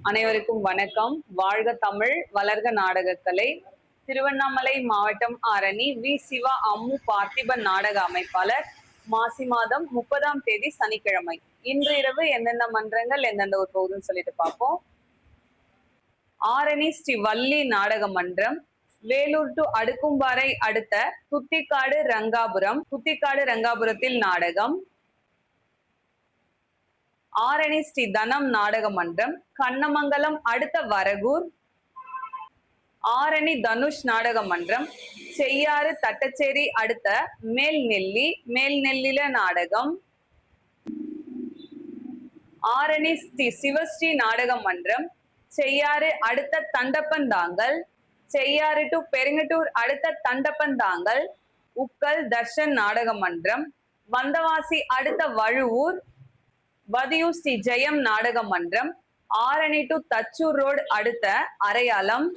அனைவருக்கும் வணக்கம். வாழ்க தமிழ், வளர்க நாடகக்கலை. திருவண்ணாமலை மாவட்டம் ஆரணி வி. சிவா அம்மு பார்த்திபன் நாடக அமைப்பாளர். மாசி மாதம் 30ஆம் தேதி சனிக்கிழமை. இன்று இரவு எந்தெந்த மன்றங்கள் எந்தெந்த ஒரு போகுதுன்னு சொல்லிட்டு பார்ப்போம். ஆரணி ஸ்ரீ வள்ளி நாடக மன்றம், வேலூர் டு அடுக்கும்பாறை அடுத்த துத்திக்காடு ரங்காபுரத்தில் நாடகம். ஆரணி ஸ்ரீ தனம் நாடக மன்றம், கண்ணமங்கலம் அடுத்த வரகூர். ஆரணி தனுஷ் நாடக மன்றம், செய்யாறு தட்டச்சேரி அடுத்த மேல்நெல்லில நாடகம். ஆரணி ஸ்ரீ சிவஸ்ரீ நாடக மன்றம், செய்யாறு அடுத்த தண்டப்பந்தாங்கல். செய்யாறு டு பெருங்கட்டூர் அடுத்த தண்டப்பந்தாங்கல். உக்கல் தர்ஷன் நாடக மன்றம், வந்தவாசி அடுத்த வழுவூர். வதியூர் ஸ்ரீ ஜெயம் நாடக மன்றம், ஆரணி டு தச்சூர் ரோடு அடுத்த அரையாலம்.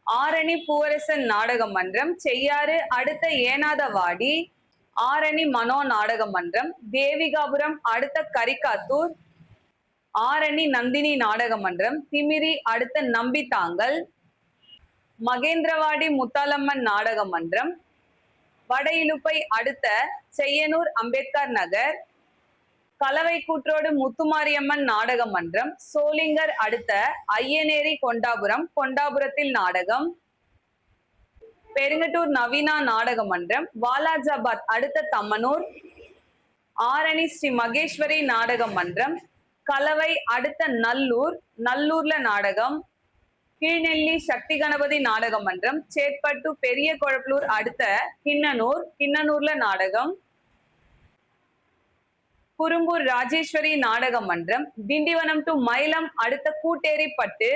ஆரணி பூவரசன் நாடக மன்றம், செய்யாறு அடுத்த ஏனாதவாடி. ஆரணி மனோ நாடக மன்றம், தேவிகாபுரம் அடுத்த கரிக்காத்தூர். ஆரணி நந்தினி நாடக மன்றம், திமிரி அடுத்த நம்பித்தாங்கல். மகேந்திரவாடி முத்தாலம்மன் நாடக மன்றம், வட இலுப்பை அடுத்த செய்யனூர் அம்பேத்கர் நகர். கலவை கூற்றோடு முத்துமாரியம்மன் நாடக மன்றம், சோளிங்கர் அடுத்த ஐயனேரி கொண்டாபுரத்தில் நாடகம். பெருங்கட்டூர் நவீனா நாடக மன்றம், வாலாஜாபாத் அடுத்த தம்மனூர். ஆரணி ஸ்ரீ மகேஸ்வரி நாடக மன்றம், கலவை அடுத்த நல்லூர்ல நாடகம். கீழ்நெல்லி சக்தி கணபதி நாடக மன்றம், சேட்பட்டு பெரிய கொழப்பலூர் அடுத்த கிண்ணனூர்ல நாடகம். குறும்பூர் ராஜேஸ்வரி நாடக மன்றம், திண்டிவனம் டு மயிலம் அடுத்த கூட்டேரிப்பட்டு.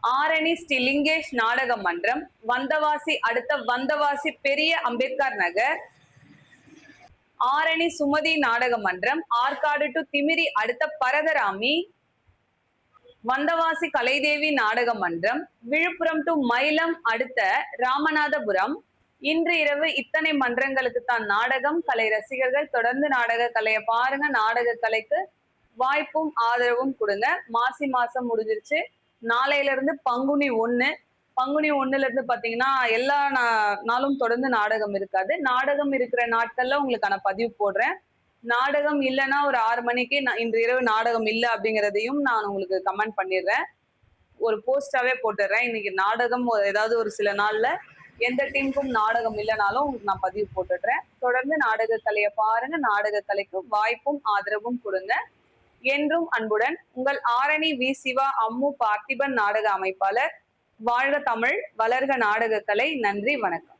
ஆரணி ஸ்ரீ லிங்கேஷ் நாடக மன்றம், வந்தவாசி அடுத்த வந்தவாசி பெரிய அம்பேத்கர் நகர். ஆரணி சுமதி நாடக மன்றம், ஆற்காடு டு திமிரி அடுத்த பரதராமி. வந்தவாசி கலைதேவி நாடக மன்றம், விழுப்புரம் டு மயிலம் அடுத்த ராமநாதபுரம். இன்று இரவு இத்தனை மன்றங்களுக்கு தான் நாடகம். கலை ரசிகர்கள் தொடர்ந்து நாடக கலையை பாருங்க. நாடக கலைக்கு வாய்ப்பும் ஆதரவும் கொடுங்க. மாசி மாசம் முடிஞ்சிருச்சு. நாளையில இருந்து பங்குனி 1 இருந்து பாத்தீங்கன்னா எல்லா நாளும் தொடர்ந்து நாடகம் இருக்காது. நாடகம் இருக்கிற நாட்கள்ல உங்களுக்கான பதிவு போடுறேன். நாடகம் இல்லைன்னா ஒரு 6 மணிக்கு இன்று இரவு நாடகம் இல்லை அப்படிங்கிறதையும் நான் உங்களுக்கு கமெண்ட் பண்ணிடுறேன். ஒரு போஸ்டாவே போட்டுடுறேன். இன்னைக்கு நாடகம் ஏதாவது ஒரு சில நாள்ல எந்த டீமுக்கும் நாடகம் இல்லைனாலும் நான் பதிவு போட்டுடுறேன். தொடர்ந்து நாடக கலையை பாருங்க. நாடக கலைக்கு வாய்ப்பும் ஆதரவும் கொடுங்க. என்றும் அன்புடன் உங்கள் ஆரணி வி. சிவா அம்மு பார்த்திபன் நாடக அமைப்பாளர். வாழ்க தமிழ், வளர்க நாடக கலை. நன்றி, வணக்கம்.